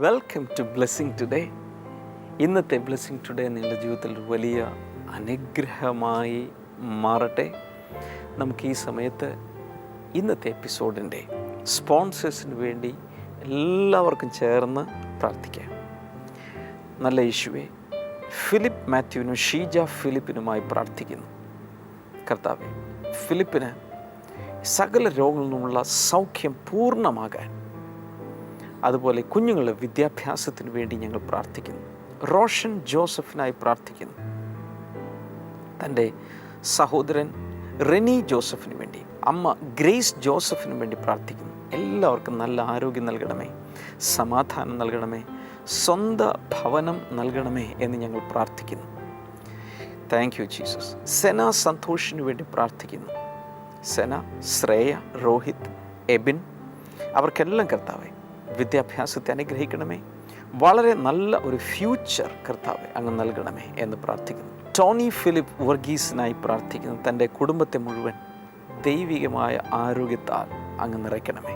Welcome to blessing today. ഇന്നത്തെ blessing today നിങ്ങളുടെ ജീവിതത്തിൽ വലിയ അനുഗ്രഹമായി മാറട്ടെ. നമുക്ക് ഈ സമയത്ത് ഇന്നത്തെ എപ്പിസോഡിൻ്റെ സ്പോൺസേഴ്സിന് വേണ്ടി എല്ലാവർക്കും ചേർന്ന് പ്രാർത്ഥിക്കാം. നല്ല യേശുവേ, ഫിലിപ്പ് മാത്യുവിനും ഷീജ ഫിലിപ്പിനുമായി പ്രാർത്ഥിക്കുന്നു. കർത്താവേ, ഫിലിപ്പിന് സകല രോഗങ്ങളിൽ നിന്നുള്ള സൗഖ്യം പൂർണ്ണമാകാൻ, അതുപോലെ കുഞ്ഞുങ്ങളുടെ വിദ്യാഭ്യാസത്തിന് വേണ്ടി ഞങ്ങൾ പ്രാർത്ഥിക്കുന്നു. റോഷൻ ജോസഫിനായി പ്രാർത്ഥിക്കുന്നു. തൻ്റെ സഹോദരൻ റെനി ജോസഫിന് വേണ്ടി, അമ്മ ഗ്രേസ് ജോസഫിന് വേണ്ടി പ്രാർത്ഥിക്കുന്നു. എല്ലാവർക്കും നല്ല ആരോഗ്യം നൽകണമേ, സമാധാനം നൽകണമേ, സ്വന്തം ഭവനം നൽകണമേ എന്ന് ഞങ്ങൾ പ്രാർത്ഥിക്കുന്നു. Thank you Jesus. സെന സന്തോഷിന് വേണ്ടി പ്രാർത്ഥിക്കുന്നു. സെന, ശ്രേയ, രോഹിത്, എബിൻ, അവർക്കെല്ലാം കർത്താവേ വിദ്യാഭ്യാസത്തെ അനുഗ്രഹിക്കണമേ. വളരെ നല്ല ഒരു ഫ്യൂച്ചർ കർത്താവെ അങ്ങ് നൽകണമേ എന്ന് പ്രാർത്ഥിക്കുന്നു. ടോണി ഫിലിപ്പ് വർഗീസിനായി പ്രാർത്ഥിക്കുന്നു. തൻ്റെ കുടുംബത്തെ മുഴുവൻ ദൈവികമായ ആരോഗ്യത്താൽ അങ്ങ് നിറയ്ക്കണമേ.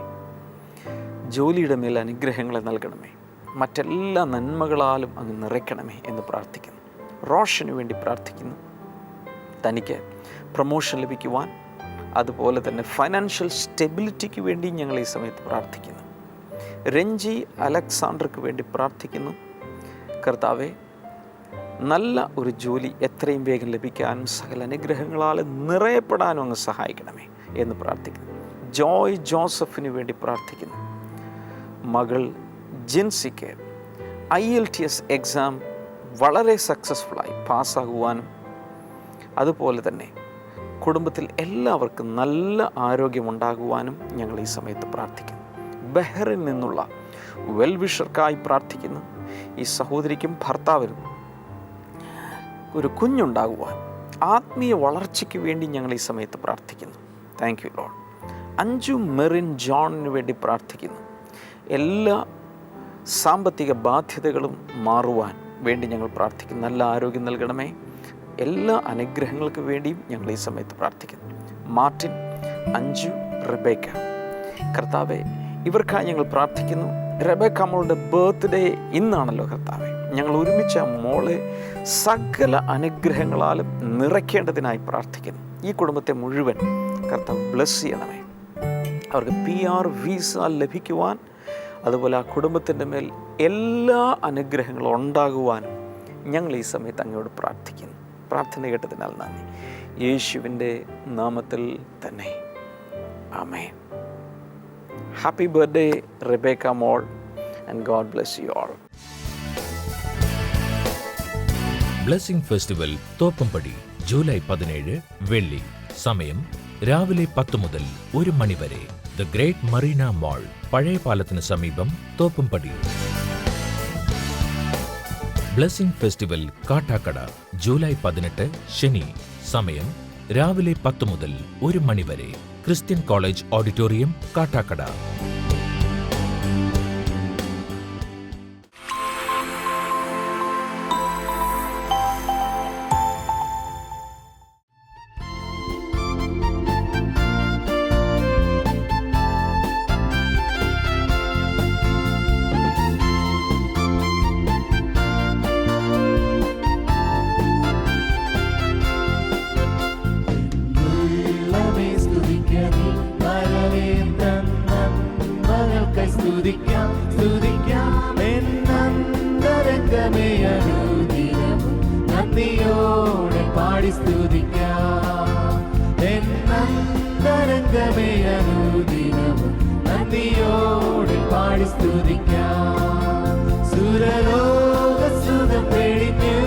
ജോലിയുടെ മേൽ അനുഗ്രഹങ്ങളെ നൽകണമേ. മറ്റെല്ലാ നന്മകളാലും അങ്ങ് നിറയ്ക്കണമേ എന്ന് പ്രാർത്ഥിക്കുന്നു. റോഷന് വേണ്ടി പ്രാർത്ഥിക്കുന്നു. തനിക്ക് പ്രൊമോഷൻ ലഭിക്കുവാൻ, അതുപോലെ തന്നെ ഫൈനാൻഷ്യൽ സ്റ്റെബിലിറ്റിക്ക് വേണ്ടി ഞങ്ങൾ ഈ സമയത്ത് പ്രാർത്ഥിക്കുന്നു. രഞ്ജി അലക്സാണ്ടർക്ക് വേണ്ടി പ്രാർത്ഥിക്കുന്നു. കർത്താവെ, നല്ല ഒരു ജോലി എത്രയും വേഗം ലഭിക്കാനും സകല അനുഗ്രഹങ്ങളാൽ നിറയപ്പെടാനും അങ്ങ് സഹായിക്കണമേ എന്ന് പ്രാർത്ഥിക്കുന്നു. ജോയ് ജോസഫിന് വേണ്ടി പ്രാർത്ഥിക്കുന്നു. മകൾ ജിൻസിക്ക് IELTS എക്സാം വളരെ സക്സസ്ഫുള്ളായി പാസ്സാകുവാനും, അതുപോലെ തന്നെ കുടുംബത്തിൽ എല്ലാവർക്കും നല്ല ആരോഗ്യമുണ്ടാകുവാനും ഞങ്ങൾ ഈ സമയത്ത് പ്രാർത്ഥിക്കുന്നു. ബഹ്റിൽ നിന്നുള്ള വെൽവിഷർക്കായി പ്രാർത്ഥിക്കുന്നു. ഈ സഹോദരിക്കും ഭർത്താവിനും ഒരു കുഞ്ഞുണ്ടാകുവാൻ, ആത്മീയ വളർച്ചയ്ക്ക് വേണ്ടി ഞങ്ങൾ ഈ സമയത്ത് പ്രാർത്ഥിക്കുന്നു. Thank you Lord. Anju Merin ജോണിന് വേണ്ടി പ്രാർത്ഥിക്കുന്നു. എല്ലാ സാമ്പത്തിക ബാധ്യതകളും മാറുവാൻ വേണ്ടി ഞങ്ങൾ പ്രാർത്ഥിക്കുന്നു. നല്ല ആരോഗ്യം നൽകണമേ. എല്ലാ അനുഗ്രഹങ്ങൾക്ക് വേണ്ടിയും ഞങ്ങൾ ഈ സമയത്ത് പ്രാർത്ഥിക്കുന്നു. മാർട്ടിൻ, അഞ്ജു, റെബേക്ക, കർത്താവെ ഇവർക്കായി ഞങ്ങൾ പ്രാർത്ഥിക്കുന്നു. റെബേക്ക മോളുടെ ബർത്ത്ഡേ ഇന്നാണല്ലോ കർത്താവെ. ഞങ്ങൾ ഒരുമിച്ച് ആ മോളെ സകല അനുഗ്രഹങ്ങളാലും നിറയ്ക്കേണ്ടതിനായി പ്രാർത്ഥിക്കുന്നു. ഈ കുടുംബത്തെ മുഴുവൻ കർത്താവ് ബ്ലെസ് ചെയ്യണമേ. അവർക്ക് PR വീസ ലഭിക്കുവാൻ, അതുപോലെ ആ കുടുംബത്തിൻ്റെ മേൽ എല്ലാ അനുഗ്രഹങ്ങളും ഉണ്ടാകുവാനും ഞങ്ങൾ ഈ സമയത്ത് അങ്ങയോട് പ്രാർത്ഥിക്കുന്നു. പ്രാർത്ഥന കേട്ടതിനാൽ നന്ദി. യേശുവിൻ്റെ നാമത്തിൽ തന്നെ ആമേൻ. ഹാപ്പി ബർത്ത്ഡേ റെബേക്ക മോൾ, and God bless you all. Blessing festival Thoppumpady July 17 വെള്ളി. സമയം രാവിലെ 10 മുതൽ 1 മണി വരെ. ദ ഗ്രേറ്റ് മറീന മാൾ, പഴയ പാലത്തിന് സമീപം, Thoppumpady. Blessing festival Kattakada July 18 ശനി. സമയം രാവിലെ 10 മുതൽ 1 മണി വരെ. Christian college auditorium, Kattakada. നന്ദിയോടെ പാടി സ്തുതിക്കാം. എന്നന്തരംഗമേ അനുദിനവും നന്ദിയോടെ പാടി സ്തുതിക്കാം. സുരലോകസുഖം വെടിഞ്ഞു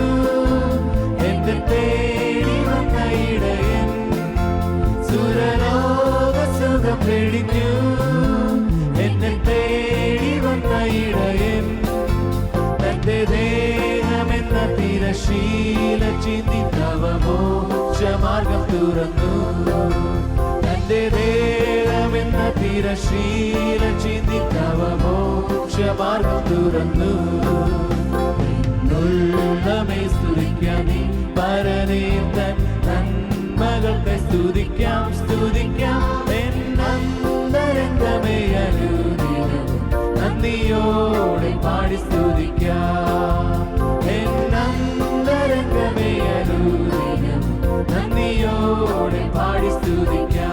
എന്നെ തേടി വന്ന ഇടയൻ. സുരലോകസുഖം വെടിഞ്ഞു എന്നെ തേടി വന്ന ഇടയൻ. തന്റെ ദേഹമെന്ന തിരശീല ചിന്തി തവ മോക്ഷമാർഗം തുറന്നു. തന്റെ ദേഹമെന്ന തിരശീല ചിന്തി തവ മോക്ഷമാർഗം തുറന്നു. ഉള്ളമേ സ്തുതിക്കാം നീ പരനേ തൻ നന്മകൾക്ക് സ്തുതിക്കാം. സ്തുതിക്കാം എന്നന്തരംഗമേ അനുദിനവും നന്ദിയോടെ പാടി പാടി സ്തുതിക്കാം. എന്നന്തരംഗമേ അനുദിനം നന്ദിയോടെ പാടി സ്തുതിക്കാം.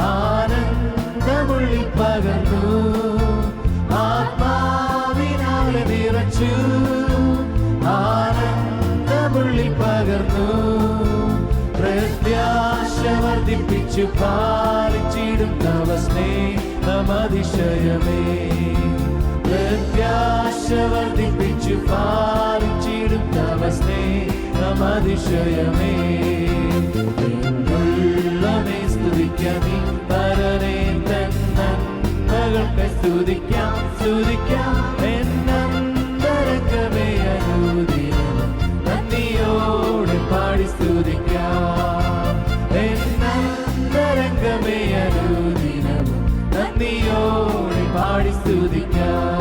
ആനന്ദമുള്ളിൽ പകർന്നു, ആത്മാവിനാലെ നിറച്ചു, ആനന്ദമുള്ളിൽ പകർന്നു. പ്രത്യാശ വർദ്ധിപ്പിച്ചു പാലിച്ചിടും തവ സ്നേഹമതിശയമേ. പ്രത്യാശ വർദ്ധിപ്പിച്ചു പാലിച്ചിടും തവ സ്നേഹമതിശയമേ. സ്തുതിക്കാം പരനേ തൻ നന്മകൾക്ക് സ്തുതിക്കാം, സ്തുതിക്കാം. എന്നന്തരംഗമേ അനുദിനം നന്ദിയോടെ പാടി സ്തുതിക്കാം. എന്നന്തരംഗമേ അനുദിനം നന്ദിയോടെ പാടി സ്തുതിക്കാം.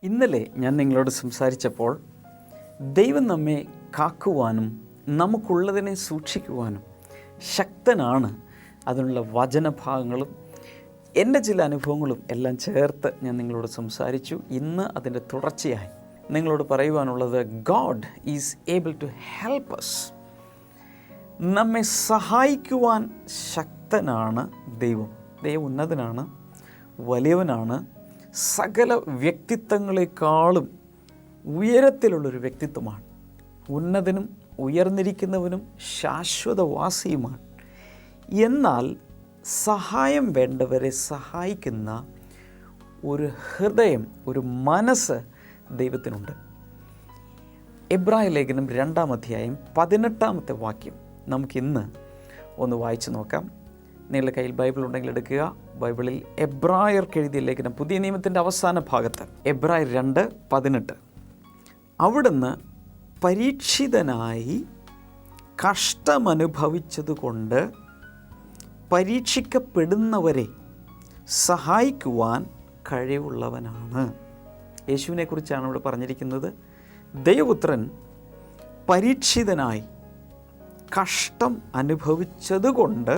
ഇന്നലെ ഞാൻ നിങ്ങളോട് സംസാരിച്ചപ്പോൾ ദൈവം നമ്മെ കാക്കുവാനും നമുക്കുള്ളതിനെ സൂക്ഷിക്കുവാനും ശക്തനാണ്. അതിനുള്ള വചനഭാഗങ്ങളും എൻ്റെ ചില അനുഭവങ്ങളും എല്ലാം ചേർത്ത് ഞാൻ നിങ്ങളോട് സംസാരിച്ചു. ഇന്ന് അതിൻ്റെ തുടർച്ചയായി നിങ്ങളോട് പറയുവാനുള്ളത്, God is able to help us. നമ്മെ സഹായിക്കുവാൻ ശക്തനാണ് ദൈവം. ദൈവം ഉന്നതനാണ്, വലിയവനാണ്, സകല വ്യക്തിത്വങ്ങളെക്കാളും ഉയരത്തിലുള്ളൊരു വ്യക്തിത്വമാണ്. ഉന്നതനും ഉയർന്നിരിക്കുന്നവനും ശാശ്വതവാസിയുമാണ്. എന്നാൽ സഹായം വേണ്ടവരെ സഹായിക്കുന്ന ഒരു ഹൃദയം, ഒരു മനസ്സ് ദൈവത്തിനുണ്ട്. എബ്രായ ലേഖനം 2-ാം അധ്യായം 18-ാമത്തെ വാക്യം നമുക്കിന്ന് ഒന്ന് വായിച്ചു നോക്കാം. നിങ്ങളുടെ കയ്യിൽ ബൈബിൾ ഉണ്ടെങ്കിൽ എടുക്കുക. ബൈബിളിൽ എബ്രായർക്ക് എഴുതിയ ലേഖനം, പുതിയ നിയമത്തിൻ്റെ അവസാന ഭാഗത്ത്, എബ്രായർ 2:18. അവിടുന്ന് പരീക്ഷിതനായി കഷ്ടമനുഭവിച്ചതുകൊണ്ട് പരീക്ഷിക്കപ്പെടുന്നവരെ സഹായിക്കുവാൻ കഴിവുള്ളവനാണ്. യേശുവിനെ കുറിച്ചാണ് ഇവിടെ പറഞ്ഞിരിക്കുന്നത്. ദൈവപുത്രൻ പരീക്ഷിതനായി കഷ്ടം അനുഭവിച്ചതുകൊണ്ട്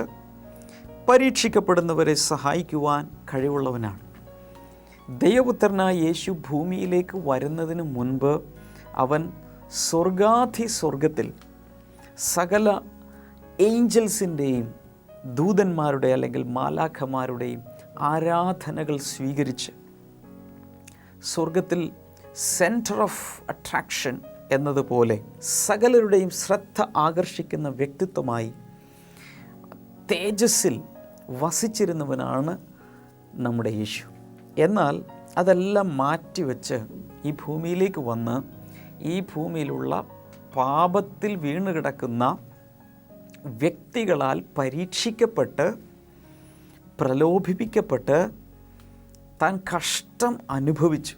പരീക്ഷിക്കപ്പെടുന്നവരെ സഹായിക്കുവാൻ കഴിവുള്ളവനാണ്. ദൈവപുത്രനായ യേശു ഭൂമിയിലേക്ക് വരുന്നതിന് മുൻപ് അവൻ സ്വർഗത്തിൽ സകല ഏഞ്ചൽസിൻ്റെയും ദൂതന്മാരുടെ അല്ലെങ്കിൽ മാലാഖമാരുടെയും ആരാധനകൾ സ്വീകരിച്ച് സ്വർഗത്തിൽ സെൻറ്റർ ഓഫ് അട്രാക്ഷൻ എന്നതുപോലെ സകലരുടെയും ശ്രദ്ധ ആകർഷിക്കുന്ന വ്യക്തിത്വമായി തേജസ്സിൽ വസിച്ചിരുന്നവനാണ് നമ്മുടെ യേശു. എന്നാൽ അതെല്ലാം മാറ്റിവെച്ച് ഈ ഭൂമിയിലേക്ക് വന്ന് ഈ ഭൂമിയിലുള്ള പാപത്തിൽ വീണ് കിടക്കുന്ന വ്യക്തികളാൽ പരീക്ഷിക്കപ്പെട്ട് പ്രലോഭിപ്പിക്കപ്പെട്ട് താൻ കഷ്ടം അനുഭവിച്ചു.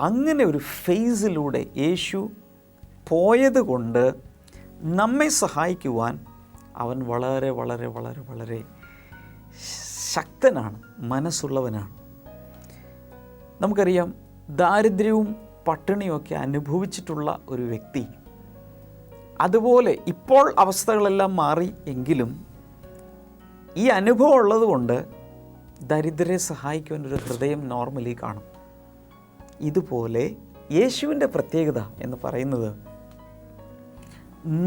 അങ്ങനെ ഒരു ഫേസിലൂടെ യേശു പോയതുകൊണ്ട് നമ്മെ സഹായിക്കുവാൻ അവൻ വളരെ വളരെ വളരെ വളരെ ശക്തനാണ്, മനസ്സുള്ളവനാണ്. നമുക്കറിയാം, ദാരിദ്ര്യവും പട്ടിണിയൊക്കെ അനുഭവിച്ചിട്ടുള്ള ഒരു വ്യക്തി, അതുപോലെ ഇപ്പോൾ അവസ്ഥകളെല്ലാം മാറി എങ്കിലും ഈ അനുഭവം ഉള്ളതുകൊണ്ട് ദരിദ്രരെ സഹായിക്കുവാൻ ഒരു ഹൃദയം നോർമലി കാണും. ഇതുപോലെ യേശുവിൻ്റെ പ്രത്യേകത എന്ന് പറയുന്നത്,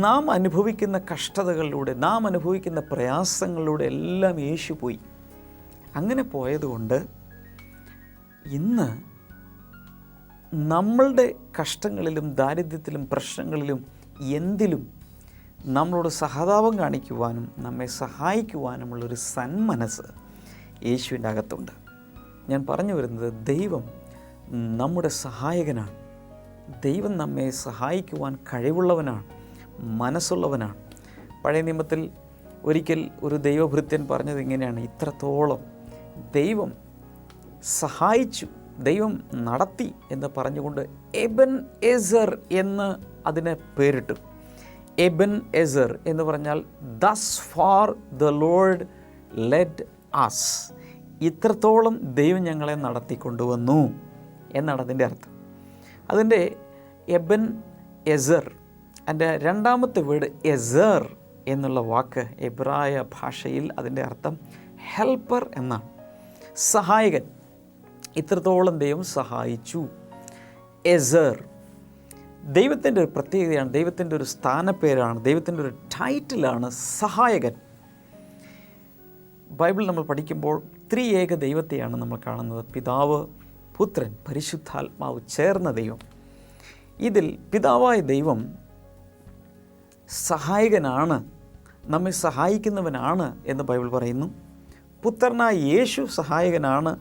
നാം അനുഭവിക്കുന്ന കഷ്ടതകളിലൂടെ, നാം അനുഭവിക്കുന്ന പ്രയാസങ്ങളിലൂടെ എല്ലാം യേശു പോയി. അങ്ങനെ പോയതുകൊണ്ട് ഇന്ന് നമ്മളുടെ കഷ്ടങ്ങളിലും ദാരിദ്ര്യത്തിലും പ്രശ്നങ്ങളിലും എന്തിലും നമ്മളോട് സഹതാപം കാണിക്കുവാനും നമ്മെ സഹായിക്കുവാനുമുള്ളൊരു സന്മനസ്സ് യേശുവിൻ്റെ അകത്തുണ്ട്. ഞാൻ പറഞ്ഞു വരുന്നത്, ദൈവം നമ്മുടെ സഹായകനാണ്. ദൈവം നമ്മെ സഹായിക്കുവാൻ കഴിവുള്ളവനാണ്, മനസ്സുള്ളവനാണ്. പഴയ നിയമത്തിൽ ഒരിക്കൽ ഒരു ദൈവഭൃത്യൻ പറഞ്ഞത് ഇങ്ങനെയാണ്: ഇത്രത്തോളം ദൈവം സഹായിച്ചു, ദൈവം നടത്തി എന്ന് പറഞ്ഞുകൊണ്ട് എബൻ എസർ എന്ന് അതിന് പേരിട്ടു. എബൻ എസർ എന്ന് പറഞ്ഞാൽ thus far the Lord led us. ഇത്രത്തോളം ദൈവം ഞങ്ങളെ നടത്തിക്കൊണ്ടുവന്നു എന്നാണ് അതിൻ്റെ അർത്ഥം. അതിൻ്റെ എബൻ എസർ, അതിൻ്റെ രണ്ടാമത്തെ വേർഡ് എസർ എന്നുള്ള വാക്ക് എബ്രായ ഭാഷയിൽ അതിൻ്റെ അർത്ഥം ഹെൽപ്പർ എന്നാണ്, സഹായകൻ. ഇത്രത്തോളം ദൈവം സഹായിച്ചു. എസർ ദൈവത്തിൻ്റെ ഒരു പ്രത്യേകതയാണ്, ദൈവത്തിൻ്റെ ഒരു സ്ഥാനപ്പേരാണ്, ദൈവത്തിൻ്റെ ഒരു ടൈറ്റിലാണ് സഹായകൻ. ബൈബിൾ നമ്മൾ പഠിക്കുമ്പോൾ ത്രിയേക ദൈവത്തെയാണ് നമ്മൾ കാണുന്നത്. പിതാവ്, പുത്രൻ, പരിശുദ്ധാത്മാവ് ചേർന്ന ദൈവം. ഇതിൽ പിതാവായ ദൈവം സഹായകനാണ്, നമ്മെ സഹായിക്കുന്നവനാണ് എന്ന് ബൈബിൾ പറയുന്നു. പുത്രനായ യേശു സഹായകനാണ്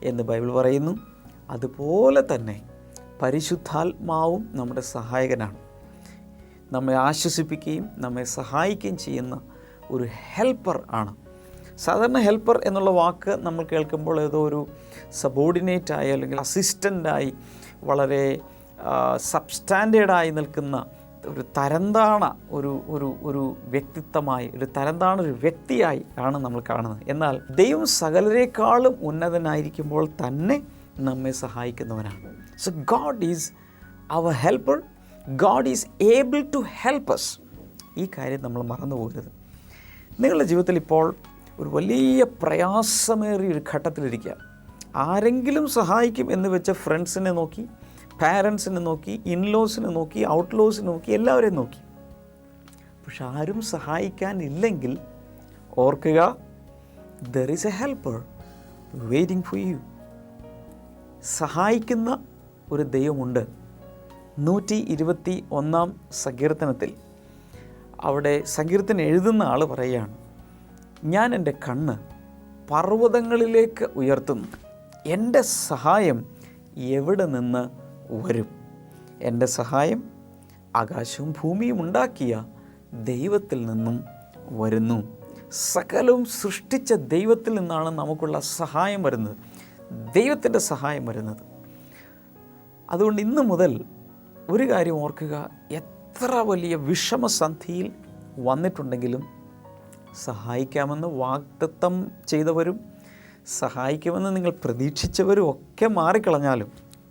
എന്ന് ബൈബിൾ പറയുന്നു. അതുപോലെ തന്നെ പരിശുദ്ധാത്മാവും നമ്മുടെ സഹായകനാണ്. നമ്മെ ആശ്വസിപ്പിക്കുകയും നമ്മെ സഹായിക്കുകയും ചെയ്യുന്ന ഒരു ഹെൽപ്പർ ആണ്. സാധാരണ ഹെൽപ്പർ എന്നുള്ള വാക്ക് നമ്മൾ കേൾക്കുമ്പോൾ ഏതോ ഒരു സബോർഡിനേറ്റായി അല്ലെങ്കിൽ അസിസ്റ്റൻ്റായി വളരെ സബ്സ്റ്റാൻഡേർഡായി നിൽക്കുന്ന ഒരു തരംതാണ ഒരു വ്യക്തിത്വമായി, ഒരു തരംതാണ ഒരു വ്യക്തിയായി ആണ് നമ്മൾ കാണുന്നത്. എന്നാൽ ദൈവം സകലരെക്കാളും ഉന്നതനായിരിക്കുമ്പോൾ തന്നെ നമ്മെ സഹായിക്കുന്നവനാണ്. So God is our helper. God is able to help us. ഈ കാര്യം നമ്മൾ മറന്നു പോകരുത്. നിങ്ങളുടെ ജീവിതത്തിൽ ഇപ്പോൾ ഒരു വലിയ പ്രയാസമേറിയൊരു ഘട്ടത്തിലിരിക്കുക. ആരെങ്കിലും സഹായിക്കും എന്ന് വെച്ച ഫ്രണ്ട്സിനെ നോക്കി, പാരൻസിനെ നോക്കി, ഇൻലോസിനെ നോക്കി, ഔട്ട്ലോസിനെ നോക്കി, എല്ലാവരെയും നോക്കി. പക്ഷെ ആരും സഹായിക്കാനില്ലെങ്കിൽ ഓർക്കുക, there is A helper waiting for you. സഹായിക്കുന്ന ഒരു ദൈവമുണ്ട്. 121 സങ്കീർത്തനത്തിൽ അവിടെ സങ്കീർത്തനം എഴുതുന്ന ആൾ പറയുകയാണ്, ഞാൻ എൻ്റെ കണ്ണ് പർവ്വതങ്ങളിലേക്ക് ഉയർത്തുന്നു, എൻ്റെ സഹായം എവിടെ നിന്ന് വരും? എൻ്റെ സഹായം ആകാശവും ഭൂമിയും ഉണ്ടാക്കിയ ദൈവത്തിൽ നിന്നും വരുന്നു. സകലവും സൃഷ്ടിച്ച ദൈവത്തിൽ നിന്നാണ് നമുക്കുള്ള സഹായം വരുന്നത്, ദൈവത്തിൻ്റെ സഹായം വരുന്നത്. അതുകൊണ്ട് ഇന്ന് മുതൽ ഒരു കാര്യം ഓർക്കുക, എത്ര വലിയ വിഷമസന്ധിയിൽ വന്നിട്ടുണ്ടെങ്കിലും സഹായിക്കാമെന്ന് വാഗ്ദത്തം ചെയ്തവരും സഹായിക്കുമെന്ന് നിങ്ങൾ പ്രതീക്ഷിച്ചവരും ഒക്കെ മാറിക്കളഞ്ഞാലും,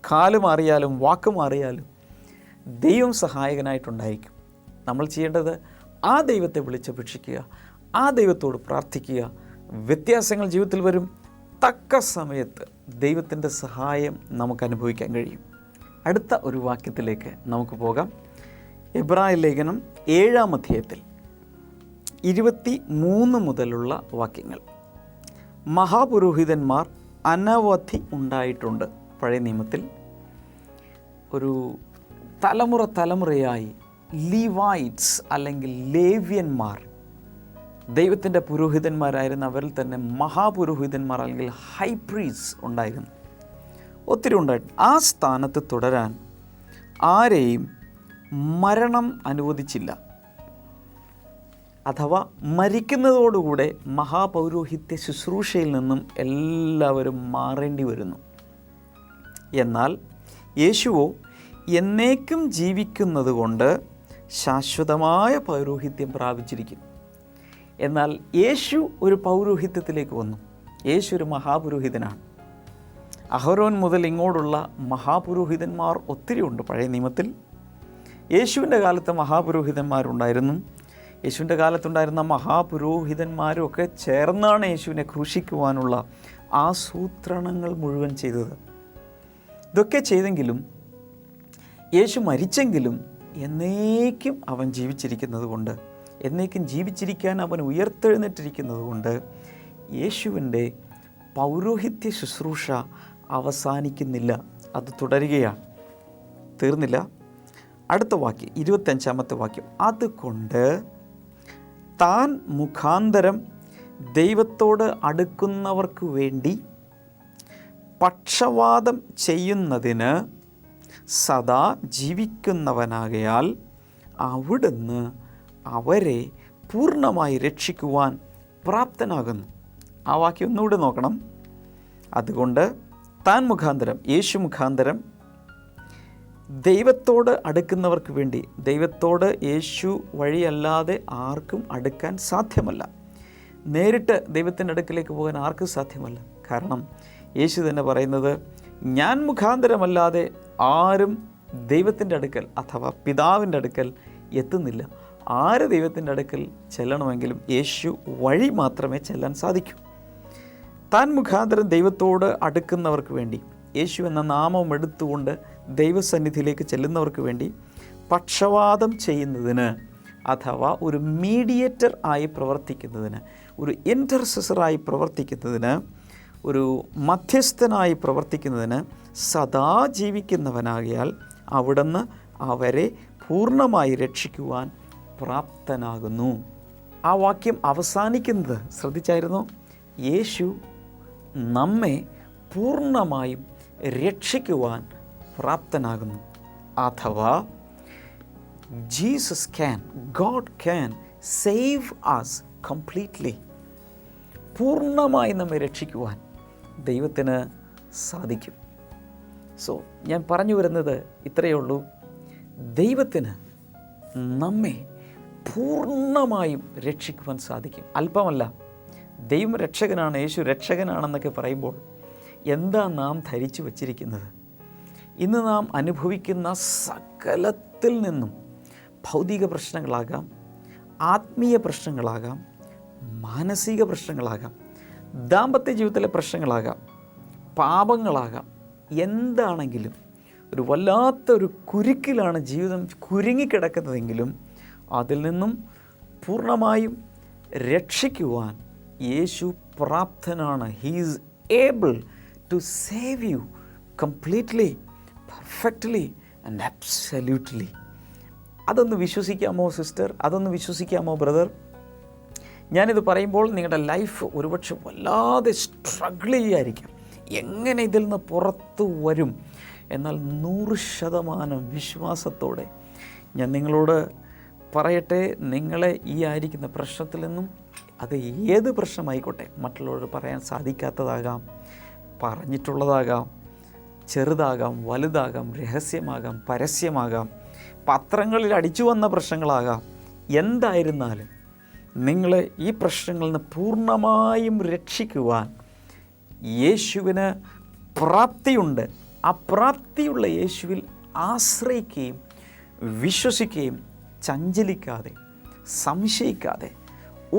കാല് മാറിയാലും വാക്ക് മാറിയാലും ദൈവം സഹായകനായിട്ടുണ്ടായിരിക്കും. നമ്മൾ ചെയ്യേണ്ടത് ആ ദൈവത്തെ വിളിച്ചപേക്ഷിക്കുക, ആ ദൈവത്തോട് പ്രാർത്ഥിക്കുക. വ്യത്യാസങ്ങൾ ജീവിതത്തിൽ വരും. തക്ക സമയത്ത് ദൈവത്തിൻ്റെ സഹായം നമുക്ക് അനുഭവിക്കാൻ കഴിയും. അടുത്ത ഒരു വാക്യത്തിലേക്ക് നമുക്ക് പോകാം. എബ്രായ ലേഖനം 7-ാം അധ്യായത്തിൽ 23 മുതലുള്ള വാക്യങ്ങൾ. മഹാപുരോഹിതന്മാർ അനവധി ഉണ്ടായിട്ടുണ്ട്. പഴയ നിയമത്തിൽ ഒരു തലമുറയായി ലീവൈറ്റ്സ് അല്ലെങ്കിൽ ലേവ്യന്മാർ ദൈവത്തിൻ്റെ പുരോഹിതന്മാരായിരുന്ന അവരിൽ തന്നെ മഹാപുരോഹിതന്മാർ അല്ലെങ്കിൽ ഹൈ പ്രീസ്റ്റ് ഉണ്ടായിരുന്നു, ഒത്തിരി ഉണ്ടായിരുന്നു. ആ സ്ഥാനത്ത് തുടരാൻ ആരെയും മരണം അനുവദിച്ചില്ല. അഥവാ മരിക്കുന്നതോടുകൂടെ മഹാപൗരോഹിത്യ ശുശ്രൂഷയിൽ നിന്നും എല്ലാവരും മാറേണ്ടി വരുന്നു. എന്നാൽ യേശുവോ എന്നേക്കും ജീവിക്കുന്നത് കൊണ്ട് ശാശ്വതമായ പൗരോഹിത്യം പ്രാപിച്ചിരിക്കും. എന്നാൽ യേശു ഒരു പൗരോഹിത്യത്തിലേക്ക് വന്നു. യേശു ഒരു മഹാപുരോഹിതനാണ്. അഹരോൻ മുതൽ ഇങ്ങോട്ടുള്ള മഹാപുരോഹിതന്മാർ ഒത്തിരി ഉണ്ട് പഴയ നിയമത്തിൽ. യേശുവിൻ്റെ കാലത്ത് മഹാപുരോഹിതന്മാരുണ്ടായിരുന്നു. യേശുവിൻ്റെ കാലത്തുണ്ടായിരുന്ന മഹാപുരോഹിതന്മാരൊക്കെ ചേർന്നാണ് യേശുവിനെ ക്രൂശിക്കുവാനുള്ള ആസൂത്രണങ്ങൾ മുഴുവൻ ചെയ്തത്. ഇതൊക്കെ ചെയ്തെങ്കിലും യേശു മരിച്ചെങ്കിലും എന്നേക്കും അവൻ ജീവിച്ചിരിക്കുന്നത് കൊണ്ട്, എന്നേക്കും ജീവിച്ചിരിക്കാൻ അവൻ ഉയർത്തെഴുന്നേറ്റിരിക്കുന്നത് കൊണ്ട് യേശുവിൻ്റെ പൗരോഹിത്യ ശുശ്രൂഷ അവസാനിക്കുന്നില്ല, അത് തുടരുകയാണ്, തീർന്നില്ല. അടുത്ത വാക്യം 25-ാമത്തെ വാക്യം. അതുകൊണ്ട് താൻ മുഖാന്തരം ദൈവത്തോട് അടുക്കുന്നവർക്ക് വേണ്ടി പക്ഷവാദം ചെയ്യുന്നതിന് സദാ ജീവിക്കുന്നവനാകയാൽ അവിടുന്ന് അവരെ പൂർണ്ണമായി രക്ഷിക്കുവാൻ പ്രാപ്തനാകുന്നു. ആ വാക്യം ഒന്നുകൂടി നോക്കണം. അതുകൊണ്ട് താൻ മുഖാന്തരം, യേശു മുഖാന്തരം ദൈവത്തോട് അടുക്കുന്നവർക്ക് വേണ്ടി, ദൈവത്തോട് യേശു വഴിയല്ലാതെ ആർക്കും അടുക്കാൻ സാധ്യമല്ല. നേരിട്ട് ദൈവത്തിൻ്റെ അടുക്കിലേക്ക് പോകാൻ ആർക്കും സാധ്യമല്ല. കാരണം യേശു തന്നെ പറയുന്നത്, ഞാൻ മുഖാന്തരമല്ലാതെ ആരും ദൈവത്തിൻ്റെ അടുക്കൽ അഥവാ പിതാവിൻ്റെ അടുക്കൽ എത്തുന്നില്ല. ആര് ദൈവത്തിൻ്റെ അടുക്കൽ ചെല്ലണമെങ്കിലും യേശു വഴി മാത്രമേ ചെല്ലാൻ സാധിക്കൂ. താൻ മുഖാന്തരം ദൈവത്തോട് അടുക്കുന്നവർക്ക് വേണ്ടി, യേശു എന്ന നാമം എടുത്തുകൊണ്ട് ദൈവസന്നിധിയിലേക്ക് ചെല്ലുന്നവർക്ക് വേണ്ടി പക്ഷവാദം ചെയ്യുന്നതിന് അഥവാ ഒരു മീഡിയേറ്റർ ആയി പ്രവർത്തിക്കുന്നതിന്, ഒരു ഇൻ്റർസെസറായി പ്രവർത്തിക്കുന്നതിന്, ഒരു മധ്യസ്ഥനായി പ്രവർത്തിക്കുന്നതിന് സദാ ജീവിക്കുന്നവനാകിയാൽ അവിടുന്ന് അവരെ പൂർണ്ണമായി രക്ഷിക്കുവാൻ പ്രാപ്തനാകുന്നു. ആ വാക്യം അവസാനിക്കുന്നത് ശ്രദ്ധിച്ചായിരുന്നു? യേശു നമ്മെ പൂർണ്ണമായും രക്ഷിക്കുവാൻ പ്രാപ്തനാകുന്നു. അഥവാ Jesus can, God can save us completely. പൂർണ്ണമായി നമ്മെ രക്ഷിക്കുവാൻ ദൈവത്തിന് സാധിക്കും. സോ ഞാൻ പറഞ്ഞു വരുന്നത് ഇത്രയേ ഉള്ളൂ. ദൈവത്തിന് നമ്മെ പൂർണ്ണമായും രക്ഷിക്കുവാൻ സാധിക്കും. അല്പമല്ല. ദൈവം രക്ഷകനാണ്, യേശു രക്ഷകനാണെന്നൊക്കെ പറയുമ്പോൾ എന്താ നാം ധരിച്ചു വച്ചിരിക്കുന്നത്? ഇന്ന് നാം അനുഭവിക്കുന്ന സകലത്തിൽ നിന്നും ഭൗതിക പ്രശ്നങ്ങളാകാം, ആത്മീയ പ്രശ്നങ്ങളാകാം, മാനസിക പ്രശ്നങ്ങളാകാം, ദാമ്പത്യ ജീവിതത്തിലെ പ്രശ്നങ്ങളാകാം, പാപങ്ങളാകാം, എന്താണെങ്കിലും ഒരു വല്ലാത്തൊരു കുരുക്കിലാണ് ജീവിതം കുരുങ്ങിക്കിടക്കുന്നതെങ്കിലും അതിൽ നിന്നും പൂർണ്ണമായും രക്ഷിക്കുവാൻ യേശു പ്രാപ്തനാണ്. He is able to save you completely, perfectly and absolutely. അതൊന്ന് വിശ്വസിക്കാമോ സിസ്റ്റർ? അതൊന്ന് വിശ്വസിക്കാമോ ബ്രദർ? ഞാനിത് പറയുമ്പോൾ നിങ്ങളുടെ ലൈഫ് ഒരുപക്ഷെ വല്ലാതെ സ്ട്രഗിൾ ചെയ്യായിരിക്കാം. എങ്ങനെ ഇതിൽ നിന്ന് പുറത്തു വരും? എന്നാൽ 100% വിശ്വാസത്തോടെ ഞാൻ നിങ്ങളോട് പറയട്ടെ, നിങ്ങളെ ഈ ആയിരിക്കുന്ന പ്രശ്നത്തിൽ നിന്നും, അത് ഏത് പ്രശ്നമായിക്കോട്ടെ, മറ്റുള്ളവരോട് പറയാൻ സാധിക്കാത്തതാകാം, പറഞ്ഞിട്ടുള്ളതാകാം, ചെറുതാകാം, വലുതാകാം, രഹസ്യമാകാം, പരസ്യമാകാം, പത്രങ്ങളിൽ അടിച്ചു വന്ന പ്രശ്നങ്ങളാകാം, എന്തായിരുന്നാലും നിങ്ങളെ ഈ പ്രശ്നങ്ങളിൽ നിന്ന് പൂർണ്ണമായും രക്ഷിക്കുവാൻ യേശുവിന് പ്രാപ്തിയുണ്ട്. ആ പ്രാപ്തിയുള്ള യേശുവിൽ ആശ്രയിക്കുകയും വിശ്വസിക്കുകയും ചഞ്ചലിക്കാതെ സംശയിക്കാതെ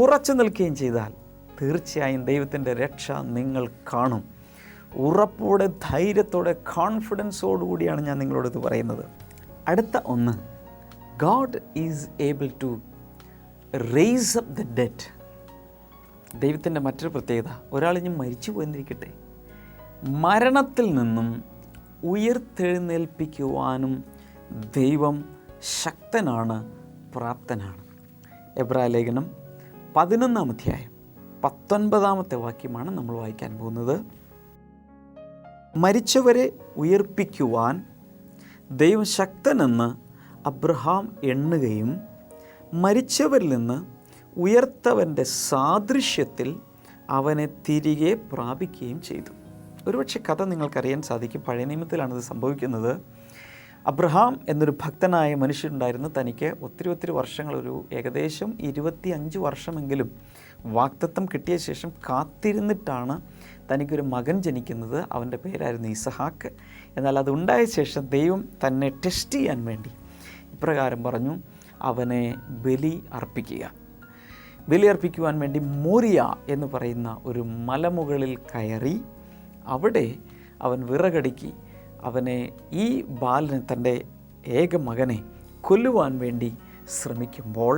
ഉറച്ചു നിൽക്കുകയും ചെയ്താൽ തീർച്ചയായും ദൈവത്തിൻ്റെ രക്ഷ നിങ്ങൾ കാണും. ഉറപ്പോടെ, ധൈര്യത്തോടെ, കോൺഫിഡൻസോടുകൂടിയാണ് ഞാൻ നിങ്ങളോട് ഇത് പറയുന്നത്. അടുത്ത ഒന്ന്, God is able to raise up the dead. ദൈവത്തിൻ്റെ മറ്റൊരു പ്രത്യേകത, ഒരാളിഞ്ഞ് മരിച്ചു പോയിരിക്കട്ടെ, മരണത്തിൽ നിന്നും ഉയർത്തെഴുന്നേൽപ്പിക്കുവാനും ദൈവം ശക്തനാണ്, പ്രാപ്തനാണ്. എബ്രായ ലേഖനം 11-ാം അധ്യായം 19-ാമത്തെ വാക്യമാണ് നമ്മൾ വായിക്കാൻ പോകുന്നത്. മരിച്ചവരെ ഉയർപ്പിക്കുവാൻ ദൈവം ശക്തനെന്ന് അബ്രഹാം എണ്ണുകയും മരിച്ചവരിൽ നിന്ന് ഉയർത്തവൻ്റെ സാദൃശ്യത്തിൽ അവനെ തിരികെ പ്രാപിക്കുകയും ചെയ്തു. ഒരുപക്ഷെ കഥ നിങ്ങൾക്കറിയാൻ സാധിക്കും. പഴയ നിയമത്തിലാണിത് സംഭവിക്കുന്നത്. അബ്രഹാം എന്നൊരു ഭക്തനായ മനുഷ്യനുണ്ടായിരുന്നു. തനിക്ക് ഒത്തിരി വർഷങ്ങൾ, ഒരു ഏകദേശം 25 വർഷമെങ്കിലും വാഗ്ദത്തം കിട്ടിയ ശേഷം കാത്തിരുന്നിട്ടാണ് തനിക്കൊരു മകൻ ജനിക്കുന്നത്. അവൻ്റെ പേരായിരുന്നു ഇസഹാക്ക്. എന്നാൽ അതുണ്ടായ ശേഷം ദൈവം തന്നെ ടെസ്റ്റ് ചെയ്യാൻ വേണ്ടി ഇപ്രകാരം പറഞ്ഞു, അവനെ ബലി അർപ്പിക്കുക. ബലി അർപ്പിക്കുവാൻ വേണ്ടി മോരിയ എന്ന് പറയുന്ന ഒരു മലമുകളിൽ കയറി അവിടെ അവൻ വിറകടുക്കി അവനെ, ഈ ബാലനെ, തൻ്റെ ഏക മകനെ കൊല്ലുവാൻ വേണ്ടി ശ്രമിക്കുമ്പോൾ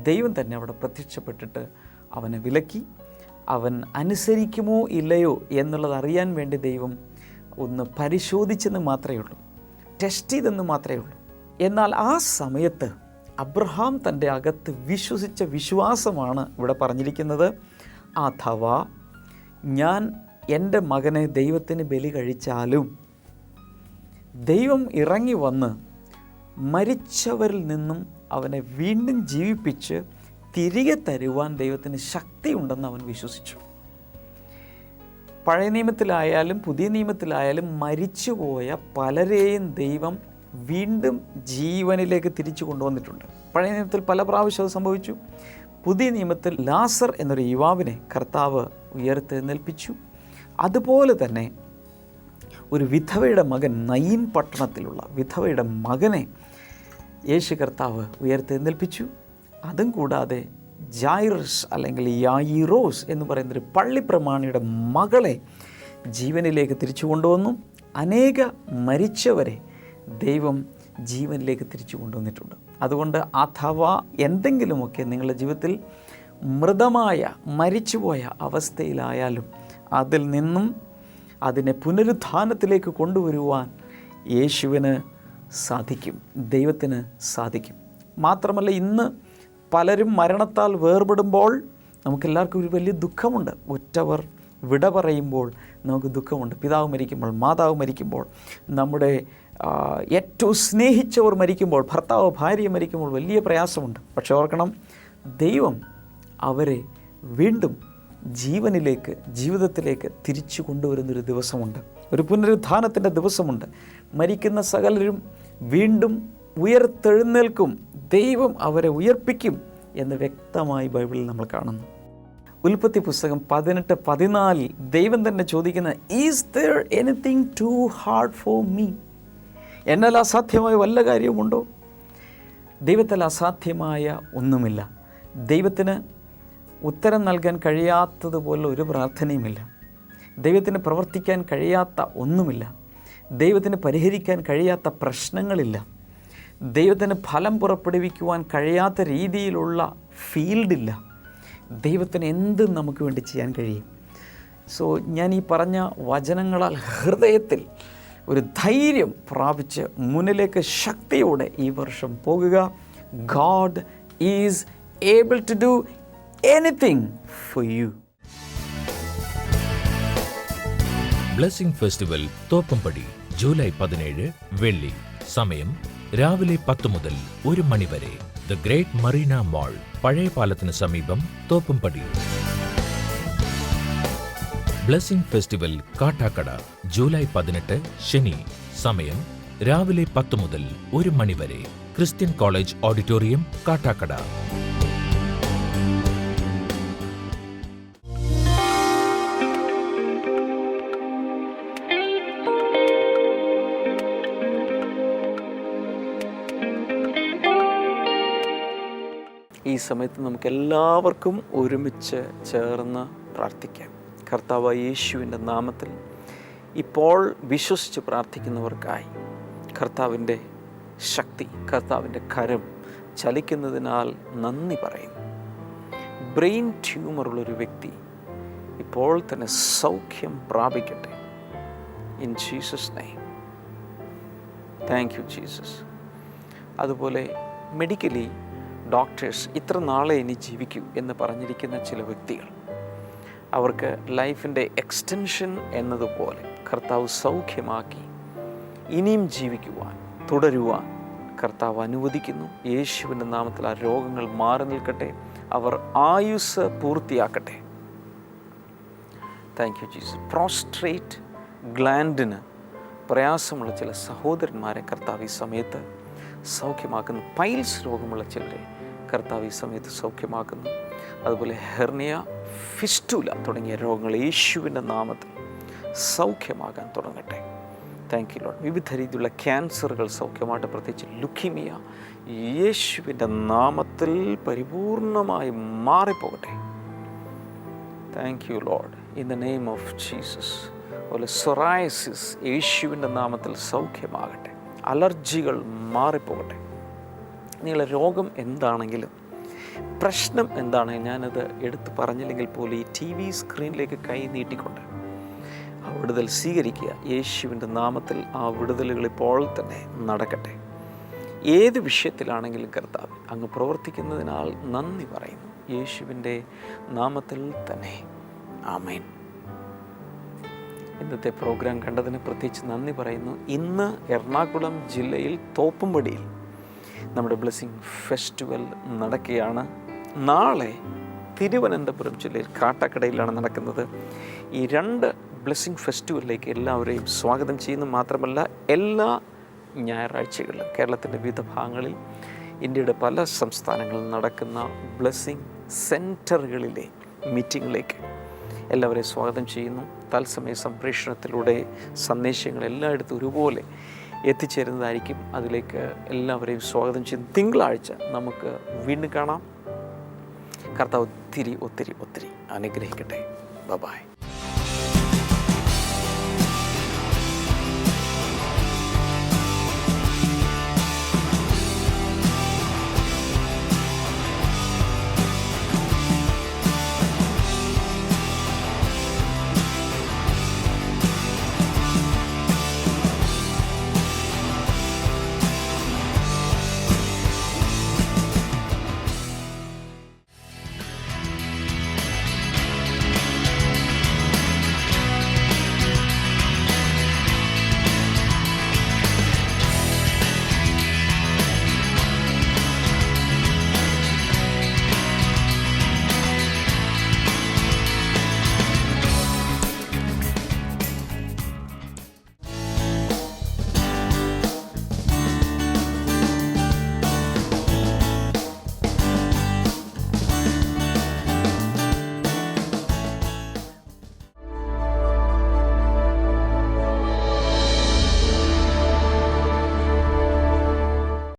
ദൈവം തന്നെ അവിടെ പ്രത്യക്ഷപ്പെട്ടിട്ട് അവനെ വിലക്കി. അവൻ അനുസരിക്കുമോ ഇല്ലയോ എന്നുള്ളത് അറിയാൻ വേണ്ടി ദൈവം ഒന്ന് പരിശോധിച്ചെന്ന് മാത്രമേ ഉള്ളൂ, ടെസ്റ്റ് ചെയ്തെന്ന് മാത്രമേ ഉള്ളൂ. എന്നാൽ ആ സമയത്ത് അബ്രഹാം തൻ്റെ അകത്ത് വിശ്വസിച്ച വിശ്വാസമാണ് ഇവിടെ പറഞ്ഞിരിക്കുന്നത്. അഥവാ ഞാൻ എൻ്റെ മകനെ ദൈവത്തിന് ബലി കഴിച്ചാലും ദൈവം ഇറങ്ങി വന്ന് മരിച്ചവരിൽ നിന്നും അവനെ വീണ്ടും ജീവിപ്പിച്ച് തിരികെ തരുവാൻ ദൈവത്തിന് ശക്തിയുണ്ടെന്ന് അവൻ വിശ്വസിച്ചു. പഴയ നിയമത്തിലായാലും പുതിയ നിയമത്തിലായാലും മരിച്ചുപോയ പലരെയും ദൈവം വീണ്ടും ജീവനിലേക്ക് തിരിച്ചു കൊണ്ടുവന്നിട്ടുണ്ട്. പഴയ നിയമത്തിൽ പല പ്രാവശ്യം അത് സംഭവിച്ചു. പുതിയ നിയമത്തിൽ ലാസർ എന്നൊരു യുവാവിനെ കർത്താവ് ഉയർത്തെഴുന്നേൽപ്പിച്ചു. അതുപോലെ തന്നെ ഒരു വിധവയുടെ മകൻ, നയീൻ പട്ടണത്തിലുള്ള വിധവയുടെ മകനെ യേശു കർത്താവ് ഉയർത്തെഴുന്നേൽപ്പിച്ചു. അതും കൂടാതെ ജായിറസ് അല്ലെങ്കിൽ യായിറോസ് എന്ന് പറയുന്നൊരു പള്ളിപ്രമാണിയുടെ മകളെ ജീവനിലേക്ക് തിരിച്ചു കൊണ്ടുവന്നു. അനേക മരിച്ചവരെ ദൈവം ജീവനിലേക്ക് തിരിച്ചു കൊണ്ടുവന്നിട്ടുണ്ട്. അതുകൊണ്ട് അഥവാ എന്തെങ്കിലുമൊക്കെ നിങ്ങളുടെ ജീവിതത്തിൽ മൃതമായ മരിച്ചുപോയ അവസ്ഥയിലായാലും അതിൽ നിന്നും അതിനെ പുനരുത്ഥാനത്തിലേക്ക് കൊണ്ടുവരുവാൻ യേശുവിന് സാധിക്കും, ദൈവത്തിന് സാധിക്കും. മാത്രമല്ല, ഇന്ന് പലരും മരണത്താൽ വേർപെടുമ്പോൾ നമുക്കെല്ലാവർക്കും ഒരു വലിയ ദുഃഖമുണ്ട്. ഉറ്റവർ വിട പറയുമ്പോൾ നമുക്ക് ദുഃഖമുണ്ട്. പിതാവ് മരിക്കുമ്പോൾ, മാതാവ് മരിക്കുമ്പോൾ, നമ്മുടെ ഏറ്റവും സ്നേഹിച്ചവർ മരിക്കുമ്പോൾ, ഭർത്താവ് ഭാര്യ മരിക്കുമ്പോൾ വലിയ പ്രയാസമുണ്ട്. പക്ഷെ ഓർക്കണം, ദൈവം അവരെ വീണ്ടും ജീവനിലേക്ക്, ജീവിതത്തിലേക്ക് തിരിച്ചു കൊണ്ടുവരുന്നൊരു ദിവസമുണ്ട്. ഒരു പുനരുത്ഥാനത്തിൻ്റെ ദിവസമുണ്ട്. മരിക്കുന്ന സകലരും വീണ്ടും ഉയർത്തെഴുന്നേൽക്കും. ദൈവം അവരെ ഉയർപ്പിക്കും എന്ന് വ്യക്തമായി ബൈബിളിൽ നമ്മൾ കാണുന്നു. ഉൽപ്പത്തി പുസ്തകം 18:14 ദൈവം തന്നെ ചോദിക്കുന്ന, is there anything too hard for me? എന്നാൽ അസാധ്യമായ വല്ല കാര്യവുമുണ്ടോ? ദൈവത്തിൽ അസാധ്യമായ ഒന്നുമില്ല. ദൈവത്തിന് ഉത്തരം നൽകാൻ കഴിയാത്തതുപോലെ ഒരു പ്രാർത്ഥനയുമില്ല. ദൈവത്തിന് പ്രവർത്തിക്കാൻ കഴിയാത്ത ഒന്നുമില്ല. ദൈവത്തിന് പരിഹരിക്കാൻ കഴിയാത്ത പ്രശ്നങ്ങളില്ല. ദൈവത്തിന് ഫലം പുറപ്പെടുവിക്കുവാൻ കഴിയാത്ത രീതിയിലുള്ള ഫീൽഡില്ല. ദൈവത്തിന് എന്തും നമുക്ക് വേണ്ടി ചെയ്യാൻ കഴിയും. സോ ഞാൻ ഈ പറഞ്ഞ വചനങ്ങളാൽ ഹൃദയത്തിൽ ഒരു ധൈര്യം പ്രാപിച്ച് മുന്നിലേക്ക് ശക്തിയോടെ ഈ വർഷം പോകുക. God is able to do anything for you. Blessing festival Thoppumpady July 17 വെള്ളി. സമയം രാവിലെ 10 മുതൽ 1 മണി വരെ. ദ ഗ്രേറ്റ് മറീന മാൾ, പഴയ പാലത്തിന് സമീപം, Thoppumpady. Blessing festival Kattakada July 18 ശനി. സമയം രാവിലെ 10 മുതൽ 1 മണി വരെ. Christian college auditorium, Kattakada. ഈ സമയത്ത് നമുക്കെല്ലാവർക്കും ഒരുമിച്ച് ചേർന്ന് പ്രാർത്ഥിക്കാം. കർത്താവായ യേശുവിൻ്റെ നാമത്തിൽ ഇപ്പോൾ വിശ്വസിച്ച് പ്രാർത്ഥിക്കുന്നവർക്കായി കർത്താവിൻ്റെ ശക്തി, കർത്താവിൻ്റെ കരം ചലിക്കുന്നതിനാൽ നന്ദി പറയുന്നു. ബ്രെയിൻ ട്യൂമറുള്ളൊരു വ്യക്തി ഇപ്പോൾ തന്നെ സൗഖ്യം പ്രാപിക്കട്ടെ. In Jesus name. Thank you Jesus. അതുപോലെ മെഡിക്കലി ഡോക്ടേഴ്സ് ഇത്ര നാളെ ഇനി ജീവിക്കൂ എന്ന് പറഞ്ഞിരിക്കുന്ന ചില വ്യക്തികൾ, അവർക്ക് ലൈഫിൻ്റെ എക്സ്റ്റൻഷൻ എന്നതുപോലെ കർത്താവ് സൗഖ്യമാക്കി ഇനിയും ജീവിക്കുവാൻ, തുടരുവാൻ കർത്താവ് അനുവദിക്കുന്നു. യേശുവിൻ്റെ നാമത്തിൽ ആ രോഗങ്ങൾ മാറി നിൽക്കട്ടെ. അവർ ആയുസ് പൂർത്തിയാക്കട്ടെ. Thank you Jesus. പ്രോസ്ട്രേറ്റ് ഗ്ലാൻഡിന് പ്രയാസമുള്ള ചില സഹോദരന്മാരെ കർത്താവ് ഈ സമയത്ത് സൗഖ്യമാക്കുന്നു. പൈൽസ് രോഗമുള്ള ചിലരെ കർത്താവ് ഈ സമയത്ത് സൗഖ്യമാക്കുന്നു. അതുപോലെ ഹെർണിയ, ഫിസ്റ്റുല തുടങ്ങിയ രോഗങ്ങൾ യേശുവിൻ്റെ നാമത്തിൽ സൗഖ്യമാകാൻ തുടങ്ങട്ടെ. Thank you Lord. വിവിധ രീതിയിലുള്ള ക്യാൻസറുകൾ സൗഖ്യമായിട്ട്, പ്രത്യേകിച്ച് ലുക്കീമിയ, യേശുവിൻ്റെ നാമത്തിൽ പരിപൂർണമായി മാറിപ്പോകട്ടെ. Thank you Lord, in the name of Jesus. അതുപോലെ സൊറായസിസ് യേശുവിൻ്റെ നാമത്തിൽ സൗഖ്യമാകട്ടെ. അലർജികൾ മാറിപ്പോകട്ടെ. നിങ്ങളുടെ രോഗം എന്താണെങ്കിലും, പ്രശ്നം എന്താണെങ്കിലും ഞാനത് എടുത്ത് പറഞ്ഞില്ലെങ്കിൽ പോലും ഈ TV സ്ക്രീനിലേക്ക് കൈ നീട്ടിക്കൊണ്ട് ആ വിടുതൽ സ്വീകരിക്കുക. യേശുവിൻ്റെ നാമത്തിൽ ആ വിടുതലുകൾ ഇപ്പോൾ തന്നെ നടക്കട്ടെ. ഏത് വിഷയത്തിലാണെങ്കിലും കർത്താവ് അങ്ങ് പ്രവർത്തിക്കുന്നതിനാൽ നന്ദി പറയുന്നു. യേശുവിൻ്റെ നാമത്തിൽ തന്നെ. ആമേൻ. ഇന്നത്തെ പ്രോഗ്രാം കണ്ടതിന് പ്രത്യേകിച്ച് നന്ദി പറയുന്നു. ഇന്ന് എറണാകുളം ജില്ലയിൽ തോപ്പുംപടിയിൽ നമ്മുടെ ബ്ലെസ്സിങ് ഫെസ്റ്റിവൽ നടക്കുകയാണ്. നാളെ തിരുവനന്തപുരം ജില്ലയിൽ കാട്ടാക്കടയിലാണ് നടക്കുന്നത്. ഈ 2 ബ്ലെസ്സിങ് ഫെസ്റ്റിവലിലേക്ക് എല്ലാവരെയും സ്വാഗതം ചെയ്യുന്നു. മാത്രമല്ല എല്ലാ ഞായറാഴ്ചകളിലും കേരളത്തിൻ്റെ വിവിധ ഭാഗങ്ങളിൽ ഇന്ത്യയുടെ പല സംസ്ഥാനങ്ങളിൽ നടക്കുന്ന ബ്ലെസ്സിങ് സെൻറ്ററുകളിലെ മീറ്റിങ്ങിലേക്ക് എല്ലാവരെയും സ്വാഗതം ചെയ്യുന്നു. തത്സമയ സംപ്രേഷണത്തിലൂടെ സന്ദേശങ്ങൾ എല്ലായിടത്തും ഒരുപോലെ എത്തിച്ചേരുന്നതായിരിക്കും. അതിലേക്ക് എല്ലാവരെയും സ്വാഗതം ചെയ്യുന്നു. തിങ്കളാഴ്ച നമുക്ക് വീണ്ടും കാണാം. കർത്താവ് ഒത്തിരി ഒത്തിരി ഒത്തിരി അനുഗ്രഹിക്കട്ടെ. ബൈ.